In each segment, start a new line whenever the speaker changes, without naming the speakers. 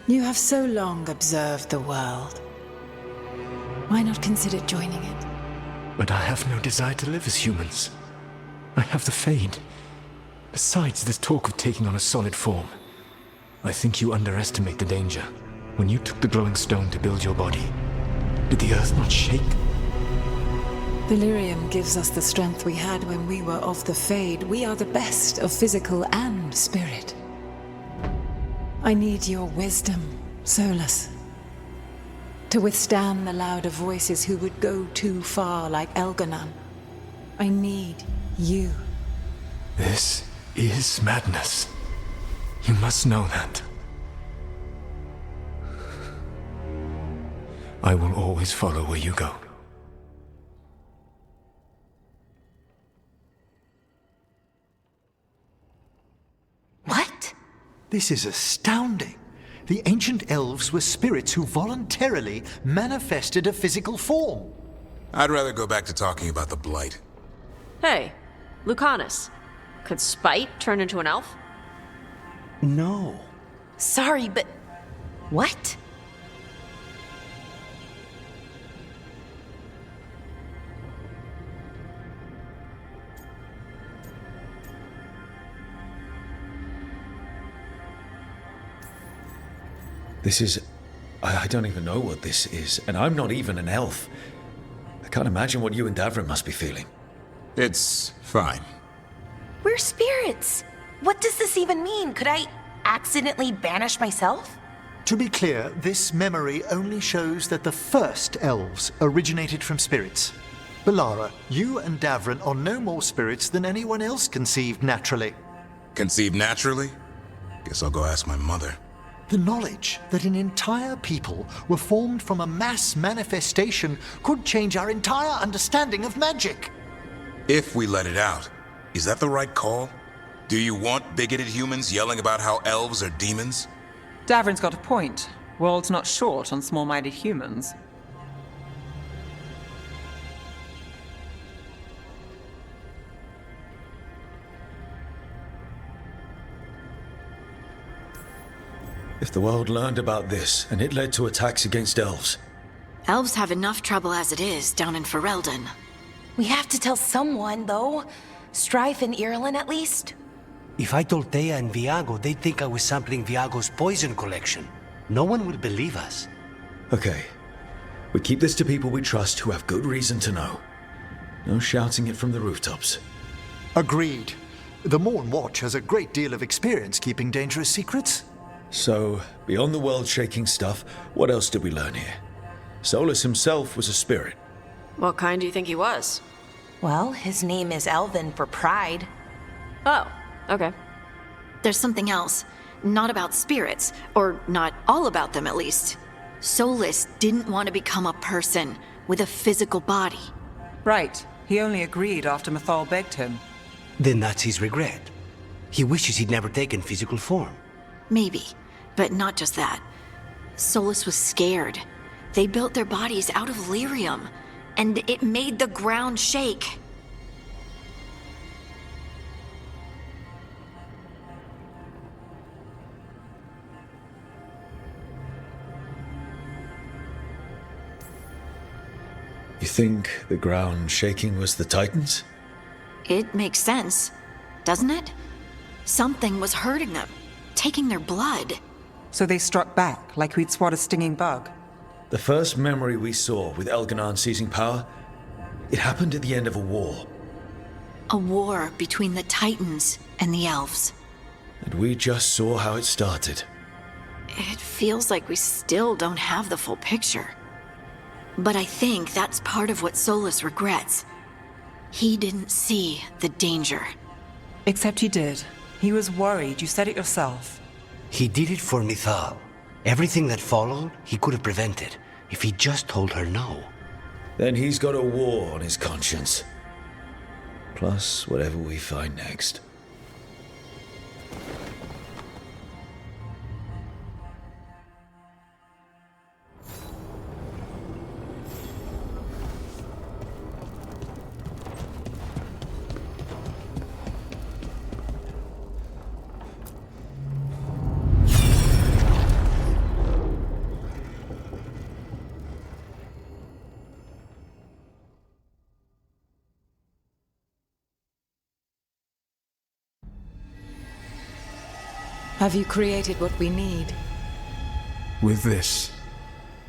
You have so long observed the world. Why not consider joining it?
But I have no desire to live as humans. I have the Fade. Besides, this talk of taking on a solid form. I think you underestimate the danger. When you took the glowing stone to build your body, did the earth not shake?
The lyrium gives us the strength we had when we were of the Fade. We are the best of physical and spirit. I need your wisdom, Solas. To withstand the louder voices who would go too far like Elganon. I need you.
This is madness. You must know that. I will always follow where you go.
What?
This is astounding. The ancient elves were spirits who voluntarily manifested a physical form.
I'd rather go back to talking about the Blight.
Hey, Lucanus. Could Spite turn into an elf?
No. Sorry, but... what?
This is... I don't even know what this is, and I'm not even an elf. I can't imagine what you and Davrin must be feeling.
It's fine.
We're spirits. What does this even mean? Could I accidentally banish myself?
To be clear, this memory only shows that the first elves originated from spirits. Balara, you and Davrin are no more spirits than anyone else conceived naturally.
Conceived naturally? Guess I'll go ask my mother.
The knowledge that an entire people were formed from a mass manifestation could change our entire understanding of magic.
If we let it out, is that the right call? Do you want bigoted humans yelling about how elves are demons?
Davrin's got a point. World's not short on small-minded humans.
If the world learned about this, and it led to attacks against elves...
Elves have enough trouble as it is down in Ferelden.
We have to tell someone, though. Strife and Irulan, at least.
If I told Thea and Viago, they'd think I was sampling Viago's poison collection. No one will believe us.
Okay. We keep this to people we trust who have good reason to know. No shouting it from the rooftops.
Agreed. The Morn Watch has a great deal of experience keeping dangerous secrets.
So, beyond the world-shaking stuff, what else did we learn here? Solas himself was a spirit.
What kind do you think he was?
Well, his name is Elven for pride.
Oh, okay.
There's something else. Not about spirits, or not all about them at least. Solas didn't want to become a person with a physical body.
Right. He only agreed after Mythal begged him.
Then that's his regret. He wishes he'd never taken physical form.
Maybe, but not just that. Solas was scared. They built their bodies out of lyrium, and it made the ground shake.
You think the ground shaking was the Titans?
It makes sense, doesn't it? Something was hurting them, taking their blood.
So they struck back, like we'd swat a stinging bug.
The first memory we saw with Elganon seizing power, it happened at the end of a war.
A war between the Titans and the elves.
And we just saw how it started.
It feels like we still don't have the full picture. But I think that's part of what Solas regrets. He didn't see the danger.
Except he did. He was worried, you said it yourself.
He did it for Mythal. Everything that followed, he could have prevented, if he just told her no.
Then he's got a war on his conscience. Plus, whatever we find next.
Have you created what we need?
With this,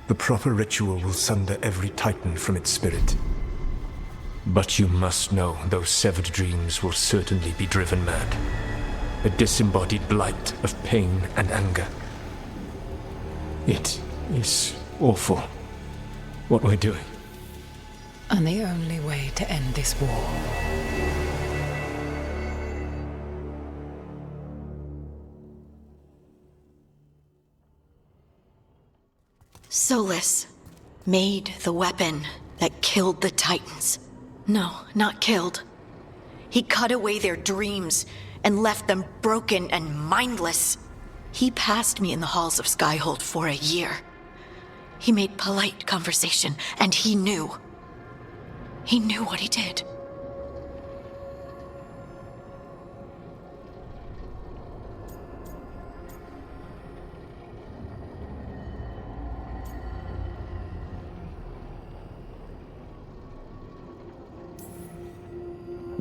the proper ritual will sunder every titan from its spirit. But you must know those severed dreams will certainly be driven mad. A disembodied blight of pain and anger. It is awful what we're doing.
And the only way to end this war.
Solas made the weapon that killed the Titans. No, not killed. He cut away their dreams and left them broken and mindless. He passed me in the halls of Skyhold for a year. He made polite conversation, and he knew. He knew what he did.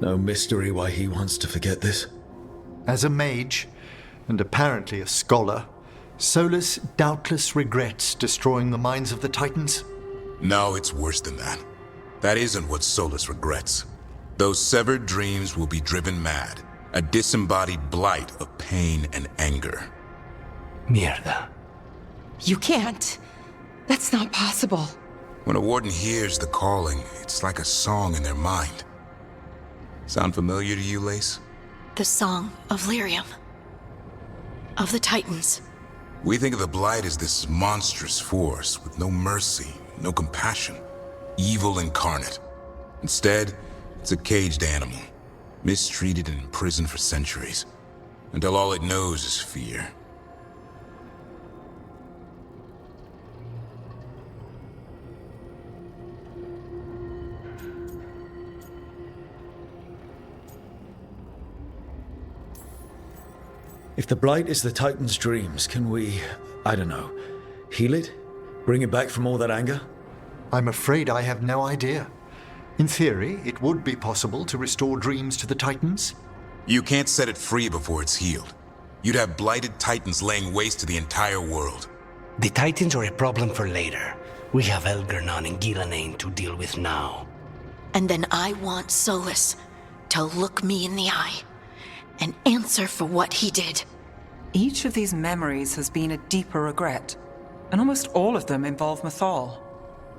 No mystery why he wants to forget this.
As a mage, and apparently a scholar, Solas doubtless regrets destroying the minds of the Titans.
No, it's worse than that. That isn't what Solas regrets. Those severed dreams will be driven mad. A disembodied blight of pain and anger.
Mierda.
You can't. That's not possible.
When a warden hears the calling, it's like a song in their mind. Sound familiar to you, Lace?
The song of lyrium. Of the Titans.
We think of the Blight as this monstrous force with no mercy, no compassion. Evil incarnate. Instead, it's a caged animal. Mistreated and imprisoned for centuries. Until all it knows is fear.
If the Blight is the Titan's dreams, can we, I don't know, heal it? Bring it back from all that anger?
I'm afraid I have no idea. In theory, it would be possible to restore dreams to the Titans.
You can't set it free before it's healed. You'd have blighted Titans laying waste to the entire world.
The Titans are a problem for later. We have Elgernon and Gillanane to deal with now.
And then I want Solas to look me in the eye and answer for what he did.
Each of these memories has been a deeper regret, and almost all of them involve Mythal.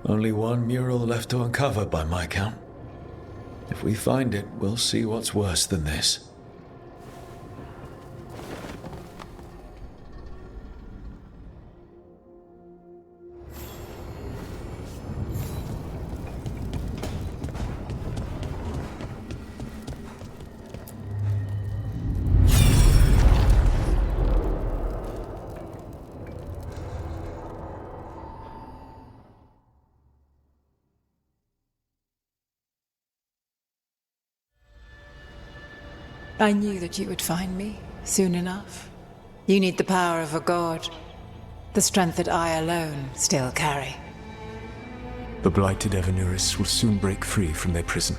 Only one mural left to uncover by my count. If we find it, we'll see what's worse than this.
I knew that you would find me, soon enough. You need the power of a god. The strength that I alone still carry.
The blighted Evanuris will soon break free from their prison.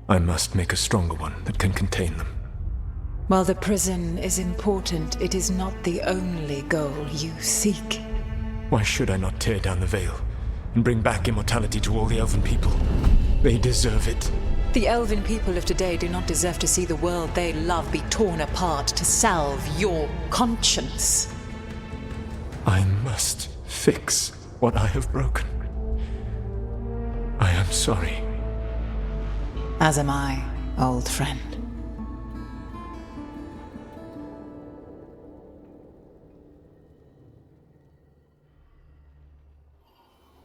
I must make a stronger one that can contain them.
While the prison is important, it is not the only goal you seek.
Why should I not tear down the veil and bring back immortality to all the elven people? They deserve it.
The elven people of today do not deserve to see the world they love be torn apart to salve your conscience.
I must fix what I have broken. I am sorry.
As am I, old friend.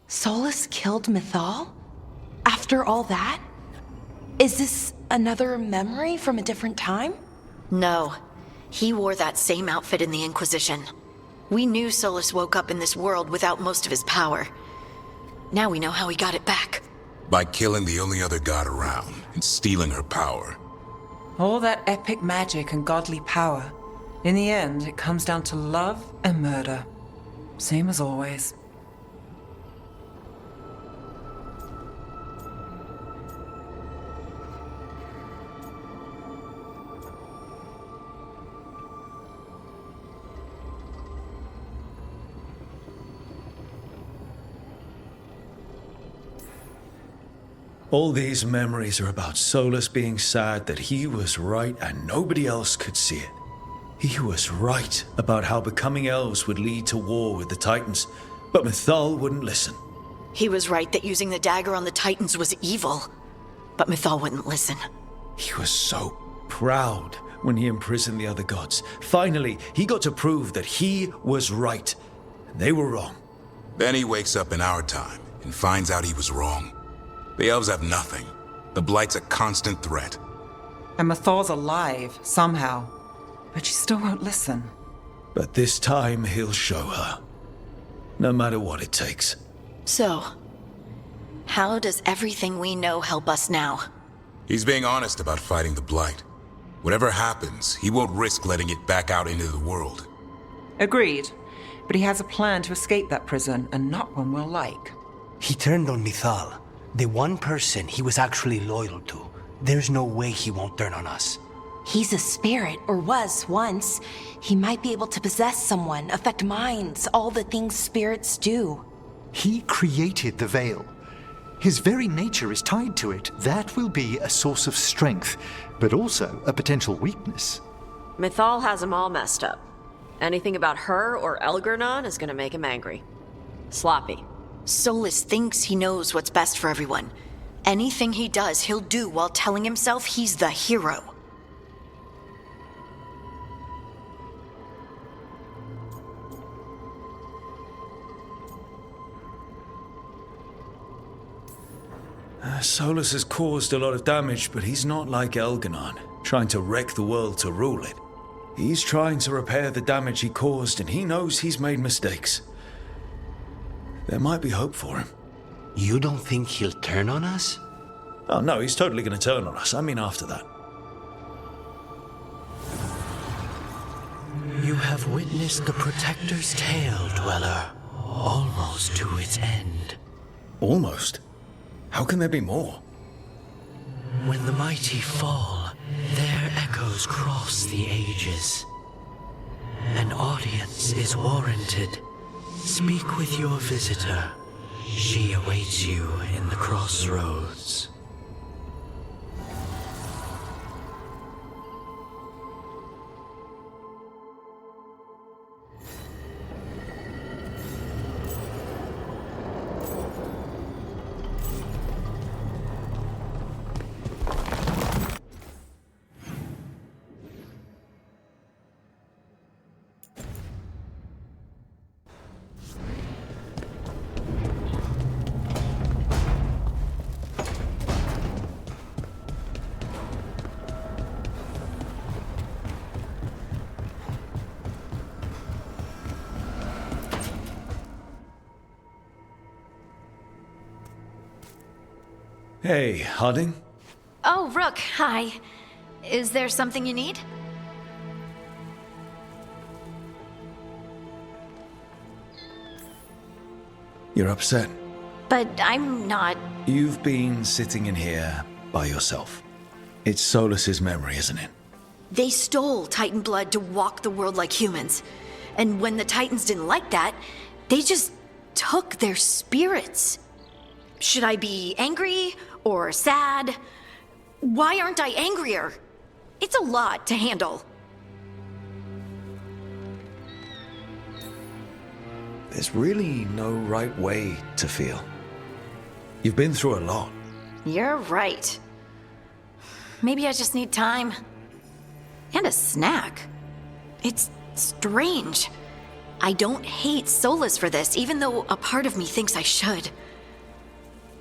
Solas killed Mythal? After all that? Is this another memory from a different time?
No. He wore that same outfit in the Inquisition. We knew Solas woke up in this world without most of his power. Now we know how he got it back.
By killing the only other god around and stealing her power.
All that epic magic and godly power. In the end, it comes down to love and murder. Same as always.
All these memories are about Solas being sad that he was right and nobody else could see it. He was right about how becoming elves would lead to war with the Titans, but Mythal wouldn't listen.
He was right that using the dagger on the Titans was evil, but Mythal wouldn't listen.
He was so proud when he imprisoned the other gods. Finally, he got to prove that he was right, and they were wrong.
Then he wakes up in our time and finds out he was wrong. The elves have nothing. The Blight's a constant threat.
And Mythal's alive, somehow. But she still won't listen.
But this time he'll show her. No matter what it takes.
So, how does everything we know help us now?
He's being honest about fighting the Blight. Whatever happens, he won't risk letting it back out into the world.
Agreed. But he has a plan to escape that prison, and not one we'll like.
He turned on Mythal, the one person he was actually loyal to. There's no way he won't turn on us.
He's a spirit, or was once. He might be able to possess someone, affect minds, all the things spirits do.
He created the Veil. His very nature is tied to it. That will be a source of strength, but also a potential weakness.
Mythal has him all messed up. Anything about her or Elgernon is gonna make him angry. Sloppy.
Solas thinks he knows what's best for everyone. Anything he does, he'll do while telling himself he's the hero.
Solas has caused a lot of damage, but he's not like Elgernon, trying to wreck the world to rule it. He's trying to repair the damage he caused, and he knows he's made mistakes. There might be hope for him.
You don't think he'll turn on us?
Oh no, he's totally going to turn on us. I mean, after that.
You have witnessed the Protector's tale, Dweller, almost to its end.
Almost? How can there be more?
When the mighty fall, their echoes cross the ages. An audience is warranted. Speak with your visitor. She awaits you in the crossroads.
Hey, Harding?
Oh, Rook, hi. Is there something you need?
You're upset.
But I'm not.
You've been sitting in here by yourself. It's Solas's memory, isn't it?
They stole Titan blood to walk the world like humans. And when the Titans didn't like that, they just took their spirits. Should I be angry or sad? Why aren't I angrier? It's a lot to handle.
There's really no right way to feel. You've been through a lot.
You're right. Maybe I just need time. And a snack. It's strange. I don't hate Solas for this, even though a part of me thinks I should.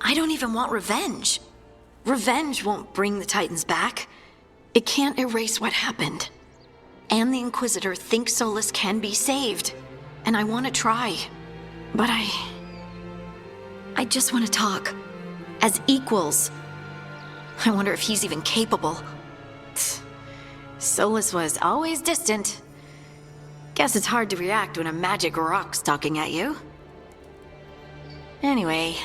I don't even want revenge. Revenge won't bring the Titans back. It can't erase what happened. And the Inquisitor thinks Solas can be saved. And I want to try. But I just want to talk. As equals. I wonder if he's even capable. Solas was always distant. Guess it's hard to react when a magic rock's talking at you. Anyway,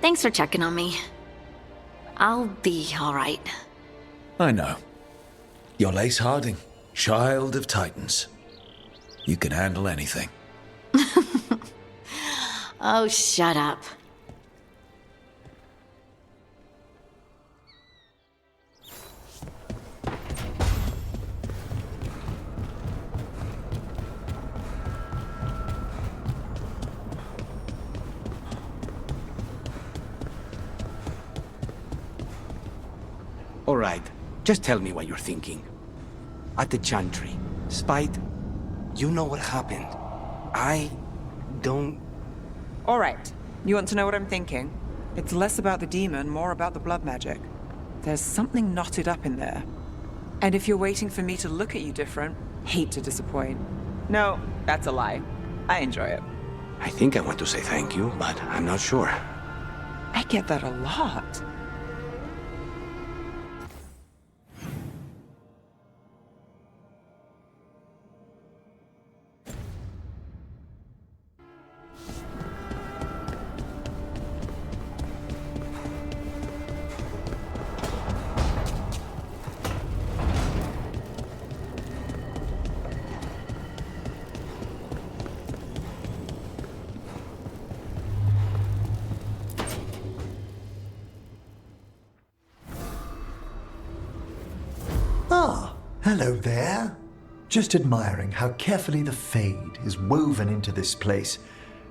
thanks for checking on me. I'll be alright.
I know. You're Lace Harding, child of Titans. You can handle anything.
Oh, shut up.
All right, just tell me what you're thinking. At the Chantry, Spite, you know what happened. I don't...
All right. You want to know what I'm thinking? It's less about the demon, more about the blood magic. There's something knotted up in there. And if you're waiting for me to look at you different, hate to disappoint. No, that's a lie. I enjoy it.
I think I want to say thank you, but I'm not sure.
I get that a lot.
Ah, hello there. Just admiring how carefully the Fade is woven into this place,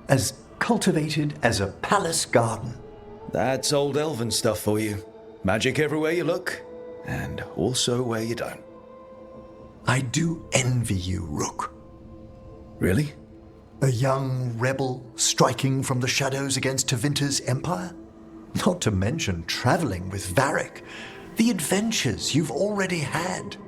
as cultivated as a palace garden.
That's old elven stuff for you. Magic everywhere you look, and also where you don't.
I do envy you, Rook.
Really?
A young rebel striking from the shadows against Tevinter's empire? Not to mention traveling with Varric. The adventures you've already had.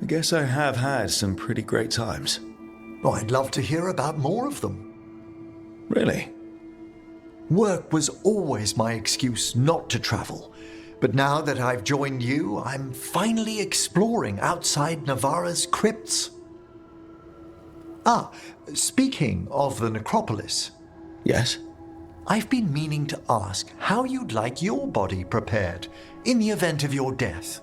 I guess I have had some pretty great times.
Oh, I'd love to hear about more of them.
Really?
Work was always my excuse not to travel. But now that I've joined you, I'm finally exploring outside Navarra's crypts. Ah, speaking of the necropolis.
Yes?
I've been meaning to ask how you'd like your body prepared in the event of your death.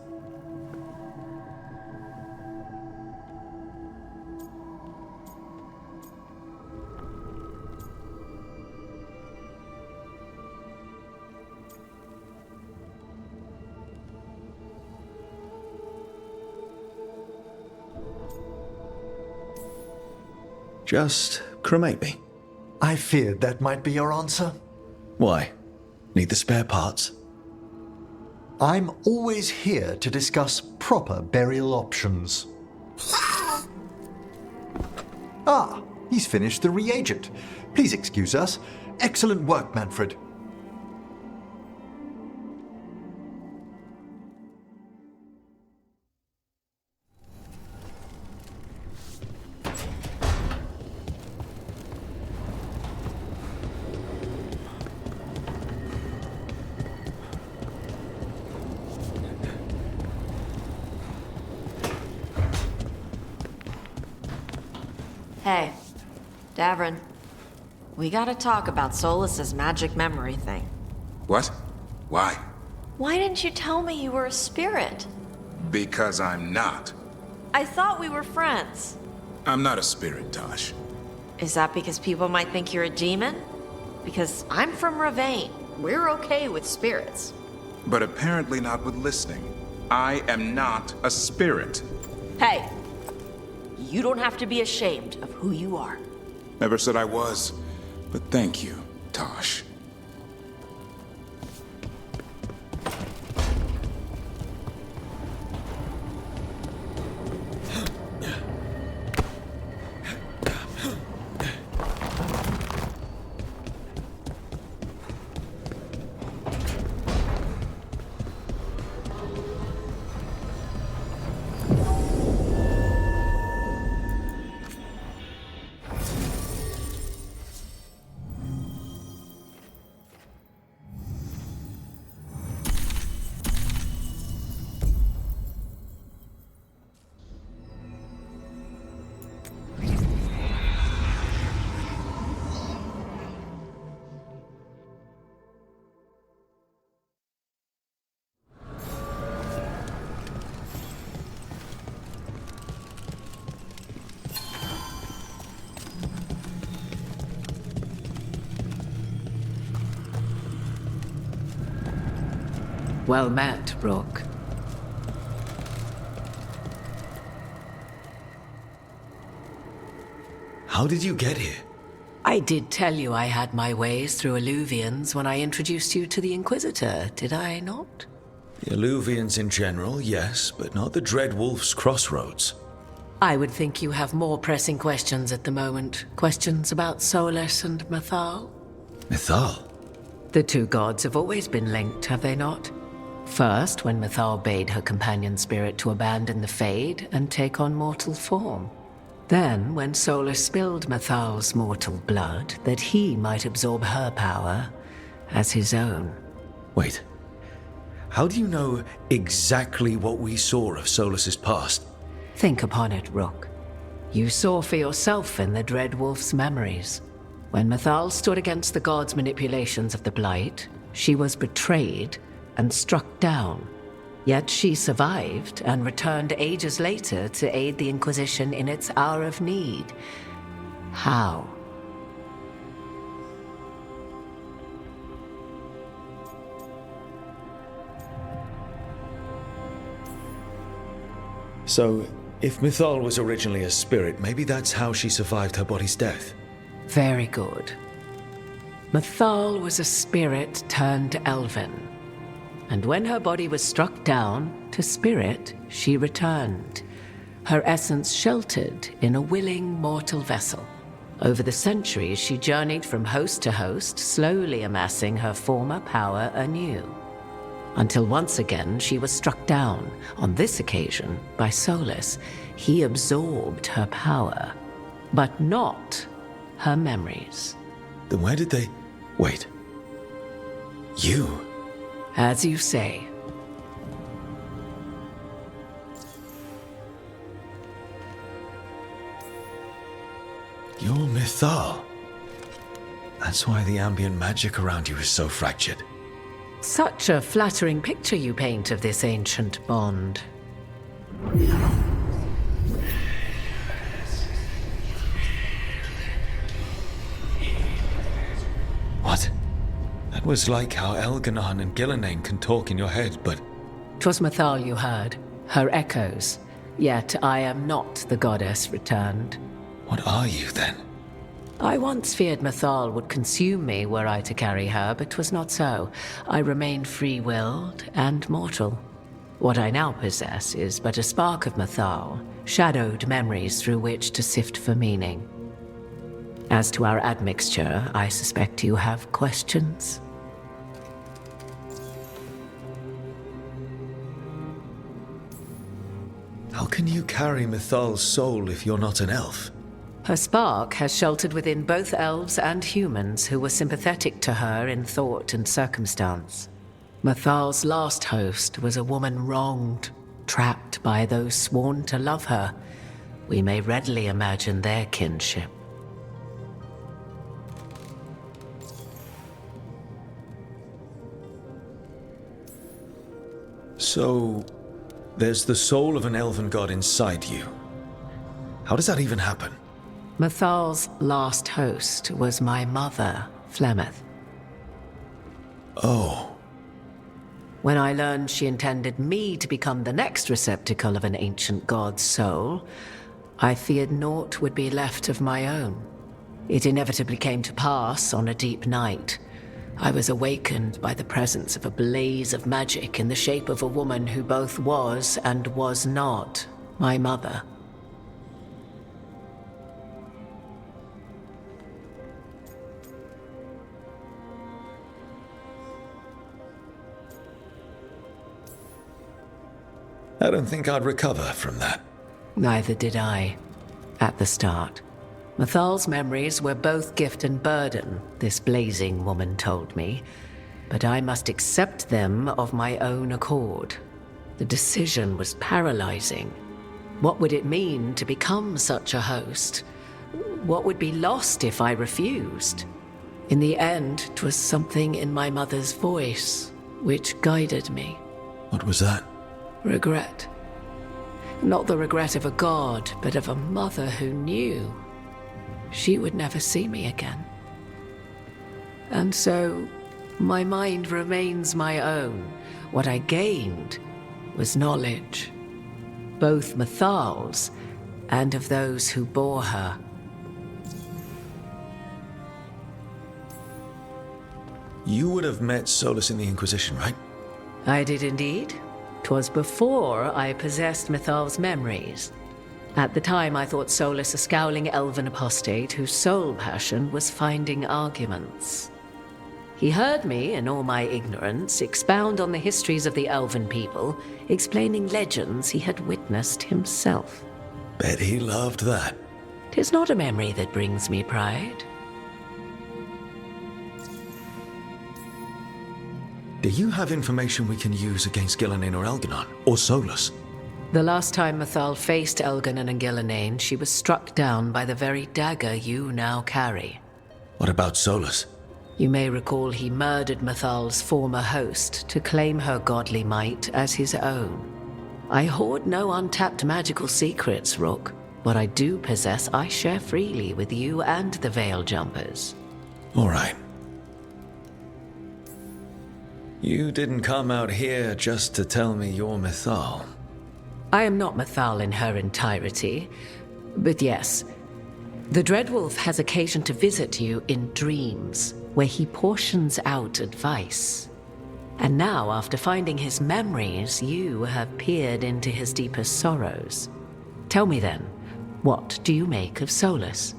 Just cremate me.
I feared that might be your answer.
Why? Need the spare parts?
I'm always here to discuss proper burial options. Ah, he's finished the reagent. Please excuse us. Excellent work, Manfred.
Hey, Davrin. We gotta talk about Solas's magic memory thing.
What? Why?
Why didn't you tell me you were a spirit?
Because I'm not.
I thought we were friends.
I'm not a spirit, Tosh.
Is that because people might think you're a demon? Because I'm from Ravane. We're okay with spirits.
But apparently not with listening. I am not a spirit.
Hey, you don't have to be ashamed of who you are.
Never said I was, but thank you, Tosh.
Well met, Rook.
How did you get here?
I did tell you I had my ways through Alluvians when I introduced you to the Inquisitor, did I not?
The Alluvians in general, yes, but not the Dredwolf's crossroads.
I would think you have more pressing questions at the moment. Questions about Solas and Mythal?
Mythal?
The two gods have always been linked, have they not? First, when Mythal bade her companion spirit to abandon the Fade and take on mortal form. Then, when Solas spilled Mythal's mortal blood, that he might absorb her power as his own.
Wait. How do you know exactly what we saw of Solas's past?
Think upon it, Rook. You saw for yourself in the Dredwolf's memories. When Mythal stood against the gods' manipulations of the Blight, she was betrayed and struck down. Yet she survived and returned ages later to aid the Inquisition in its hour of need. How?
So, if Mythal was originally a spirit, maybe that's how she survived her body's death.
Very good. Mythal was a spirit turned elven. And when her body was struck down, to spirit, she returned. Her essence sheltered in a willing mortal vessel. Over the centuries, she journeyed from host to host, slowly amassing her former power anew. Until once again, she was struck down, on this occasion, by Solas. He absorbed her power, but not her memories.
Then where did they... Wait. You...
As you say.
You're Mythal. That's why the ambient magic around you is so fractured.
Such a flattering picture you paint of this ancient bond.
What? That was like how Elganon and Gillenane can talk in your head, but...
'Twas Mythal you heard, her echoes. Yet I am not the goddess returned.
What are you, then?
I once feared Mythal would consume me were I to carry her, but 'twas not so. I remain free-willed and mortal. What I now possess is but a spark of Mythal, shadowed memories through which to sift for meaning. As to our admixture, I suspect you have questions.
How can you carry Mythal's soul if you're not an elf?
Her spark has sheltered within both elves and humans who were sympathetic to her in thought and circumstance. Mythal's last host was a woman wronged, trapped by those sworn to love her. We may readily imagine their kinship.
So, there's the soul of an elven god inside you. How does that even happen?
Mythal's last host was my mother, Flemeth.
Oh.
When I learned she intended me to become the next receptacle of an ancient god's soul, I feared naught would be left of my own. It inevitably came to pass on a deep night. I was awakened by the presence of a blaze of magic in the shape of a woman who both was and was not my mother.
I don't think I'd recover from that.
Neither did I, at the start. Mythal's memories were both gift and burden, this blazing woman told me, but I must accept them of my own accord. The decision was paralyzing. What would it mean to become such a host? What would be lost if I refused? In the end, 'twas something in my mother's voice which guided me.
What was that?
Regret. Not the regret of a god, but of a mother who knew she would never see me again. And so, My mind remains my own. What I gained was knowledge, both Mythal's and of those who bore her.
You would have met Solas in the Inquisition, right?
I did indeed. 'Twas before I possessed Mythal's memories. At the time, I thought Solas a scowling elven apostate whose sole passion was finding arguments. He heard me, in all my ignorance, expound on the histories of the elven people, explaining legends he had witnessed himself.
Bet he loved that.
'Tis not a memory that brings me pride.
Do you have information we can use against Gillenane or Elganon? Or Solas?
The last time Mythal faced Elganon and Gillenane, she was struck down by the very dagger you now carry.
What about Solas?
You may recall he murdered Mythal's former host to claim her godly might as his own. I hoard no untapped magical secrets, Rook. What I do possess, I share freely with you and the Veil Jumpers.
All right. You didn't come out here just to tell me you're Mythal.
I am not Mythal in her entirety, but yes, the Dredwolf has occasion to visit you in dreams, where he portions out advice. And now, after finding his memories, you have peered into his deepest sorrows. Tell me then, what do you make of Solas?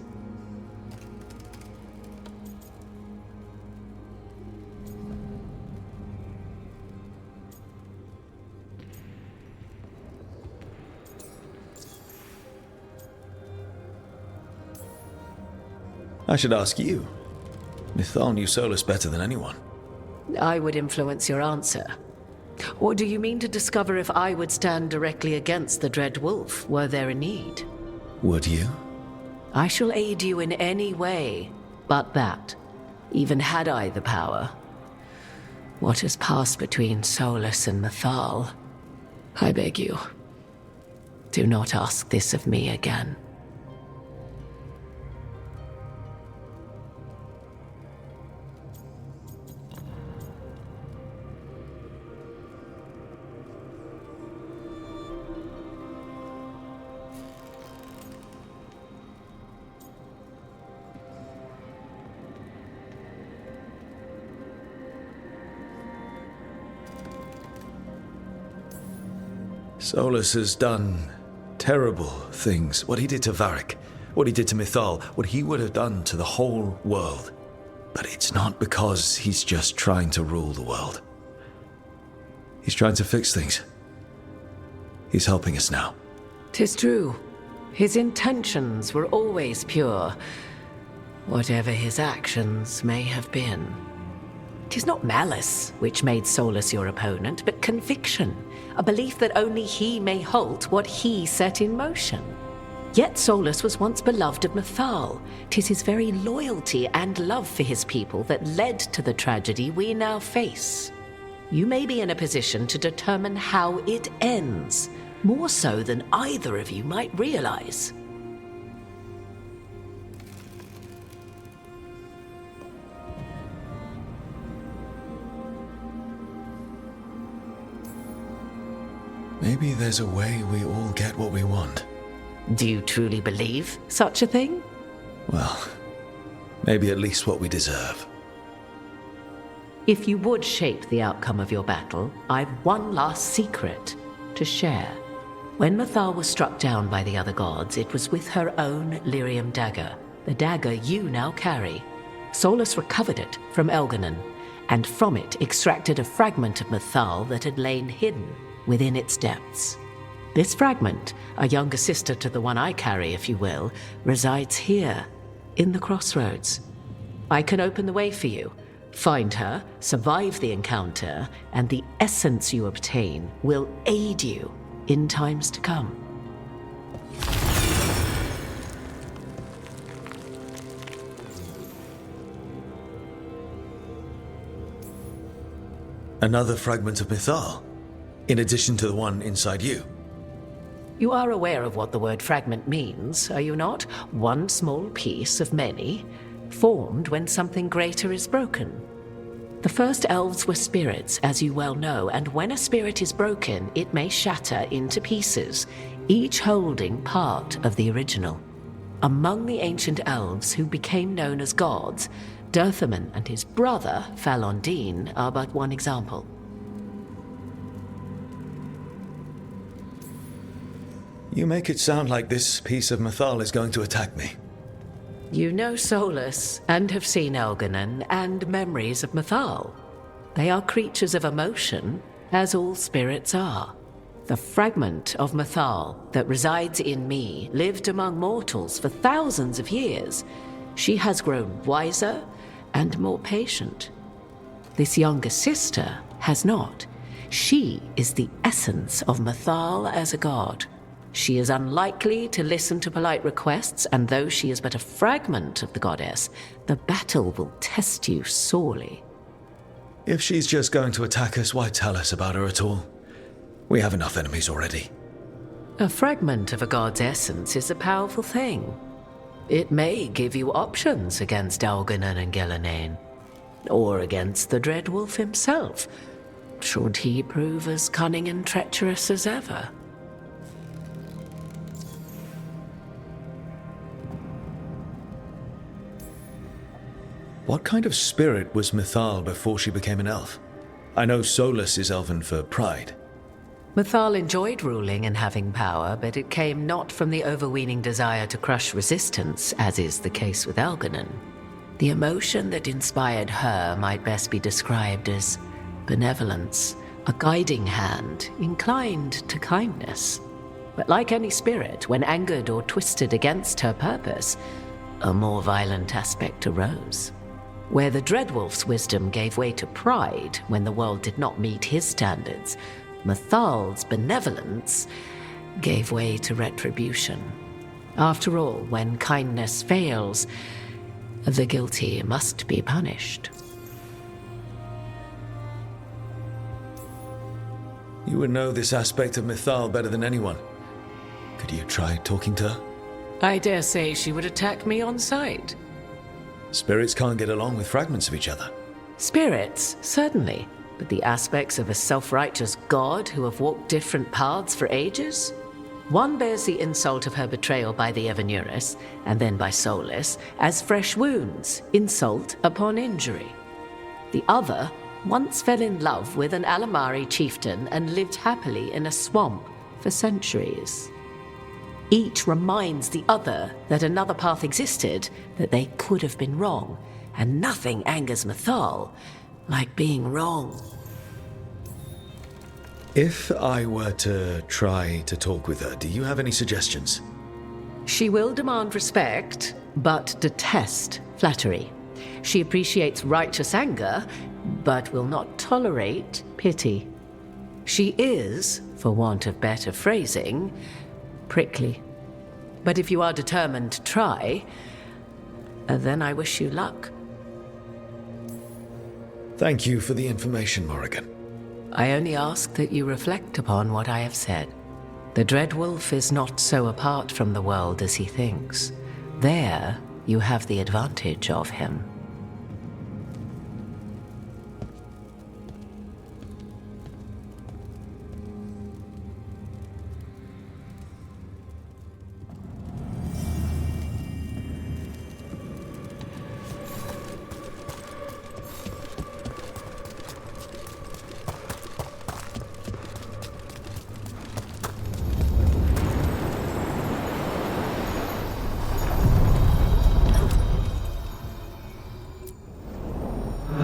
I should ask you. Mythal knew Solas better than anyone.
I would influence your answer. Or do you mean to discover if I would stand directly against the Dredwolf were there a need?
Would you?
I shall aid you in any way but that, even had I the power. What has passed between Solas and Mythal? I beg you, do not ask this of me again.
Solas has done terrible things. What he did to Varric, what he did to Mythal, what he would have done to the whole world. But it's not because he's just trying to rule the world. He's trying to fix things. He's helping us now.
'Tis true. His intentions were always pure, whatever his actions may have been. 'Tis not malice which made Solas your opponent, but conviction, a belief that only he may halt what he set in motion. Yet Solas was once beloved of Mythal. 'Tis his very loyalty and love for his people that led to the tragedy we now face. You may be in a position to determine how it ends, more so than either of you might realize.
Maybe there's a way we all get what we want.
Do you truly believe such a thing?
Well, maybe at least what we deserve.
If you would shape the outcome of your battle, I've one last secret to share. When Mythal was struck down by the other gods, it was with her own lyrium dagger, the dagger you now carry. Solas recovered it from Elganon, and from it extracted a fragment of Mythal that had lain hidden within its depths. This fragment, a younger sister to the one I carry, if you will, resides here, in the crossroads. I can open the way for you. Find her, survive the encounter, and the essence you obtain will aid you in times to come.
Another fragment of Mythal, in addition to the one inside you.
You are aware of what the word fragment means, are you not? One small piece of many, formed when something greater is broken. The The first elves were spirits, as you well know, and when a spirit is broken, it may shatter into pieces, each holding part of the original. Among the ancient elves who became known as gods, Dirthaman and his brother, Falondine, are but one example.
You make it sound like this piece of Mythal is going to attack me.
You know Solas, and have seen Elganon, and memories of Mythal. They are creatures of emotion, as all spirits are. The fragment of Mythal that resides in me lived among mortals for thousands of years. She has grown wiser and more patient. This younger sister has not. She is the essence of Mythal as a god. She is unlikely to listen to polite requests, and though she is but a fragment of the goddess, the battle will test you sorely.
If she's just going to attack us, why tell us about her at all? We have enough enemies already.
A fragment of a god's essence is a powerful thing. It may give you options against Elganon and Gillenane, or against the Dredwolf himself, should he prove as cunning and treacherous as ever.
What kind of spirit was Mythal before she became an elf? I know Solas is elven for pride.
Mythal enjoyed ruling and having power, but it came not from the overweening desire to crush resistance, as is the case with Elganon. The emotion that inspired her might best be described as benevolence, a guiding hand, inclined to kindness. But like any spirit, when angered or twisted against her purpose, a more violent aspect arose. Where the Dredwolf's wisdom gave way to pride when the world did not meet his standards, Mythal's benevolence gave way to retribution. After all, when kindness fails, the guilty must be punished.
You would know this aspect of Mythal better than anyone. Could you try talking to her?
I dare say she would attack me on sight.
Spirits can't get along with fragments of each other.
Spirits, certainly, but the aspects of a self-righteous god who have walked different paths for ages? One bears the insult of her betrayal by the Evanuris, and then by Solas, as fresh wounds, insult upon injury. The other once fell in love with an Alamari chieftain and lived happily in a swamp for centuries. Each reminds the other that another path existed, that they could have been wrong, and nothing angers Mythal like being wrong.
If I were to try to talk with her, do you have any suggestions?
She will demand respect, but detest flattery. She appreciates righteous anger, but will not tolerate pity. She is, for want of better phrasing, prickly. But if you are determined to try, then I wish you luck.
Thank you for the information, Morrigan.
I only ask that you reflect upon what I have said. The Dredwolf is not so apart from the world as he thinks. There, you have the advantage of him.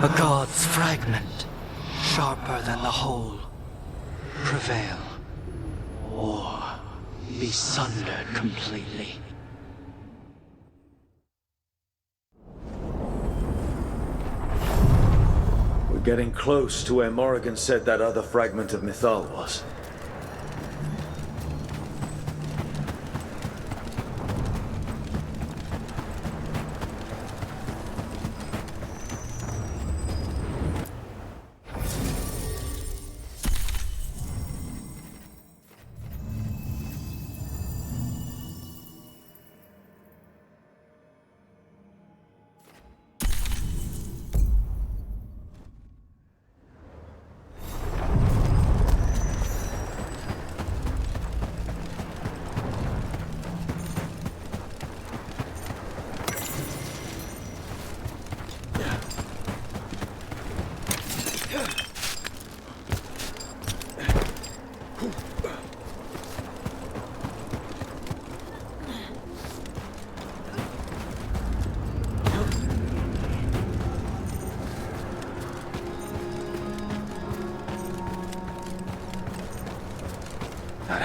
A god's fragment, sharper than the whole. Prevail, or be sundered completely.
We're getting close to where Morrigan said that other fragment of Mythal was.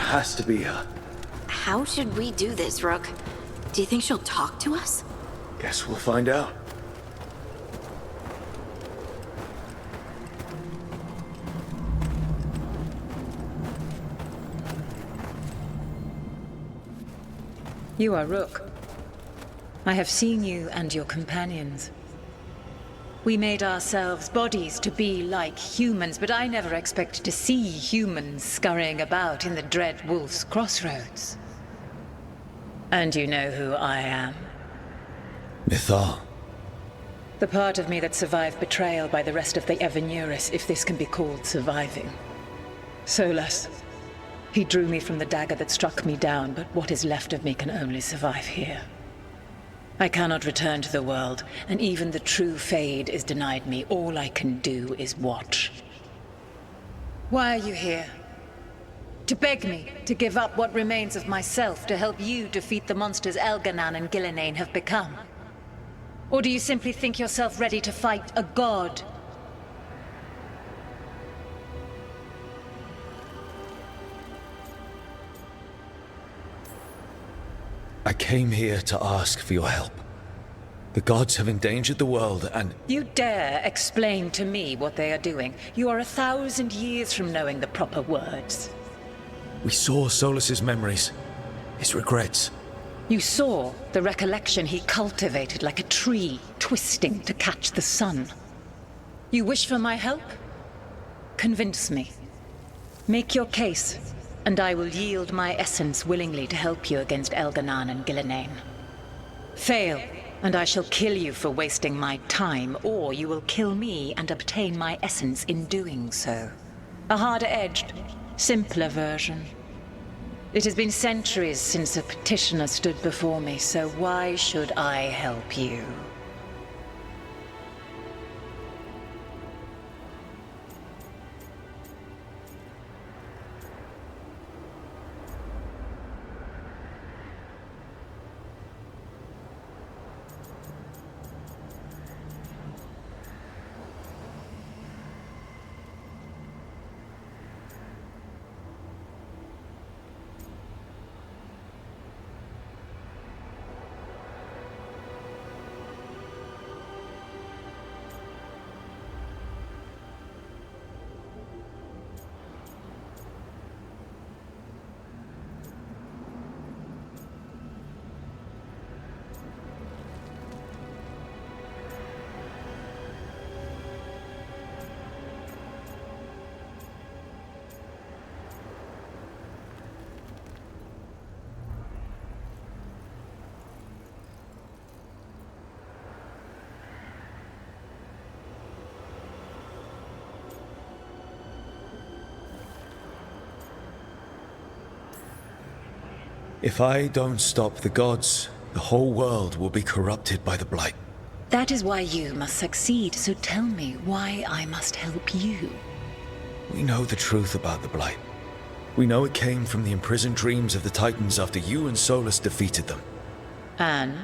has to be her.
How should we do this, Rook? Do you think she'll talk to us?
Guess we'll find out.
You are Rook. I have seen you and your companions. We made ourselves bodies to be like humans, but I never expected to see humans scurrying about in the Dredwolf's crossroads. And you know who I am.
Mythal.
The part of me that survived betrayal by the rest of the Evanuris, if this can be called surviving. Solas. He drew me from the dagger that struck me down, but what is left of me can only survive here. I cannot return to the world, and even the true Fade is denied me. All I can do is watch. Why are you here? To beg me to give up what remains of myself to help you defeat the monsters Elganan and Gillenane have become? Or do you simply think yourself ready to fight a god?
I came here to ask for your help. The gods have endangered the world and...
You dare explain to me what they are doing? You are 1,000 years from knowing the proper words.
We saw Solas's memories, his regrets.
You saw the recollection he cultivated like a tree, twisting to catch the sun. You wish for my help? Convince me. Make your case, and I will yield my essence willingly to help you against Elganan and Gillenane. Fail, and I shall kill you for wasting my time, or you will kill me and obtain my essence in doing so. A harder-edged, simpler version. It has been centuries since a petitioner stood before me, so why should I help you?
If I don't stop the gods, the whole world will be corrupted by the Blight.
That is why you must succeed, so tell me why I must help you.
We know the truth about the Blight. We know it came from the imprisoned dreams of the Titans after you and Solas defeated them.
And?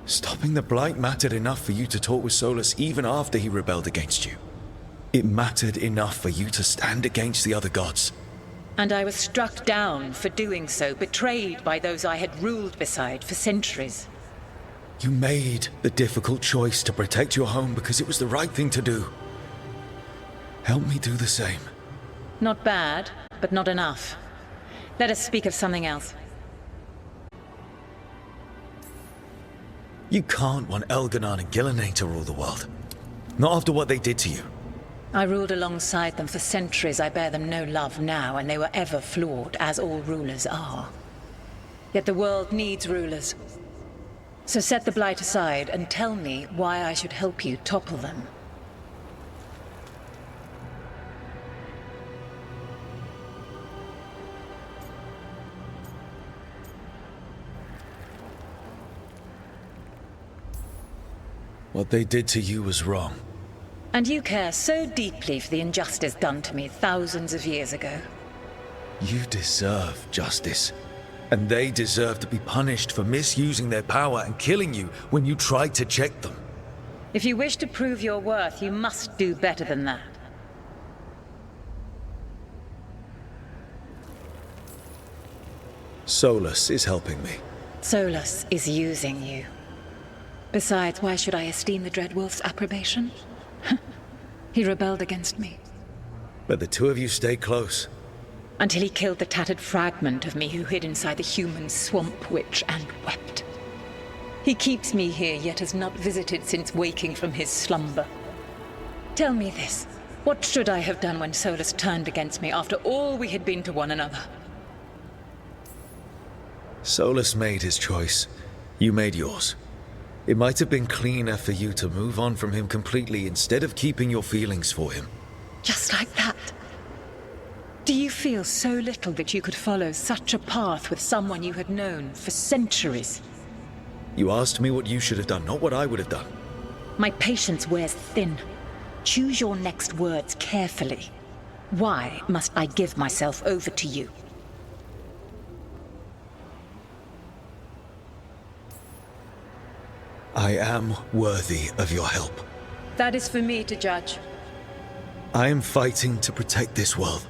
Stopping the Blight mattered enough for you to talk with Solas even after he rebelled against you. It mattered enough for you to stand against the other gods.
And I was struck down for doing so, betrayed by those I had ruled beside for centuries.
You made the difficult choice to protect your home because it was the right thing to do. Help me do the same.
Not bad, but not enough. Let us speak of something else.
You can't want Elganan and Gillenane to rule the world. Not after what they did to you.
I ruled alongside them for centuries. I bear them no love now, and they were ever flawed, as all rulers are. Yet the world needs rulers. So set the Blight aside and tell me why I should help you topple them.
What they did to you was wrong.
And you care so deeply for the injustice done to me thousands of years ago.
You deserve justice. And they deserve to be punished for misusing their power and killing you when you tried to check them.
If you wish to prove your worth, you must do better than that.
Solas is helping me.
Solas is using you. Besides, why should I esteem the Dredwolf's approbation? He rebelled against me.
But the two of you stay close.
Until he killed the tattered fragment of me who hid inside the human swamp witch and wept. He keeps me here, yet has not visited since waking from his slumber. Tell me this, what should I have done when Solas turned against me after all we had been to one another?
Solas made his choice. You made yours. It might have been cleaner for you to move on from him completely instead of keeping your feelings for him.
Just like that? Do you feel so little that you could follow such a path with someone you had known for centuries?
You asked me what you should have done, not what I would have done.
My patience wears thin. Choose your next words carefully. Why must I give myself over to you?
I am worthy of your help.
That is for me to judge.
I am fighting to protect this world.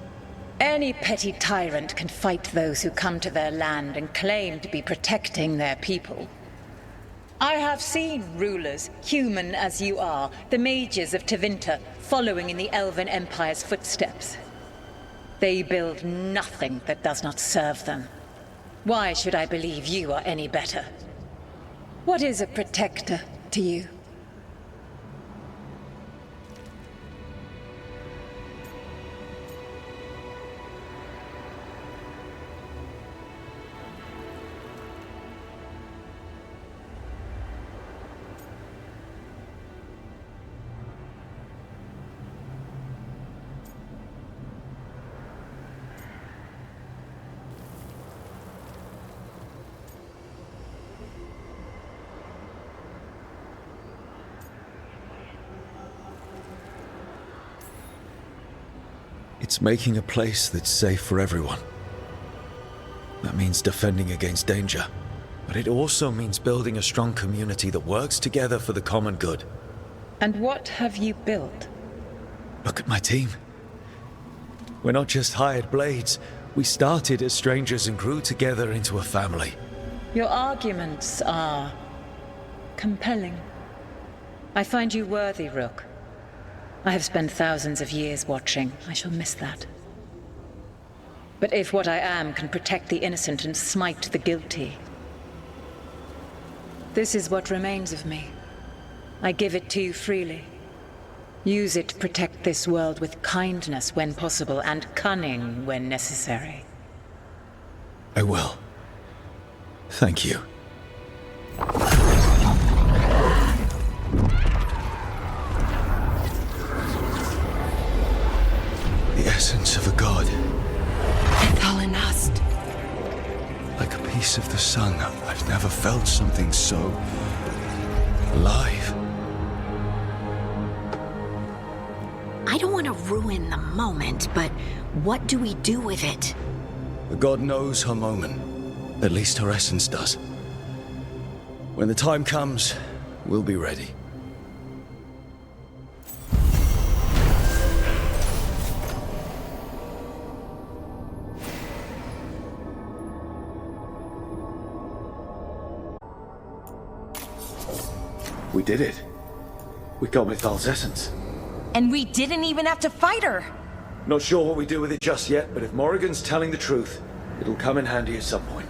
Any petty tyrant can fight those who come to their land and claim to be protecting their people. I have seen rulers, human as you are, the mages of Tevinter, following in the Elven Empire's footsteps. They build nothing that does not serve them. Why should I believe you are any better? What is a protector to you?
It's making a place that's safe for everyone. That means defending against danger. But it also means building a strong community that works together for the common good.
And what have you built?
Look at my team. We're not just hired blades. We started as strangers and grew together into a family.
Your arguments are compelling. I find you worthy, Rook. I have spent thousands of years watching. I shall miss that. But if what I am can protect the innocent and smite the guilty, this is what remains of me. I give it to you freely. Use it to protect this world with kindness when possible and cunning when necessary.
I will. Thank you. The essence of a god.
Mythal and us.
Like a piece of the sun, I've never felt something so alive.
I don't want to ruin the moment, but what do we do with it?
The god knows her moment. At least her essence does. When the time comes, we'll be ready. We did it. We got Mythal's essence.
And we didn't even have to fight her!
Not sure what we do with it just yet, but if Morrigan's telling the truth, it'll come in handy at some point.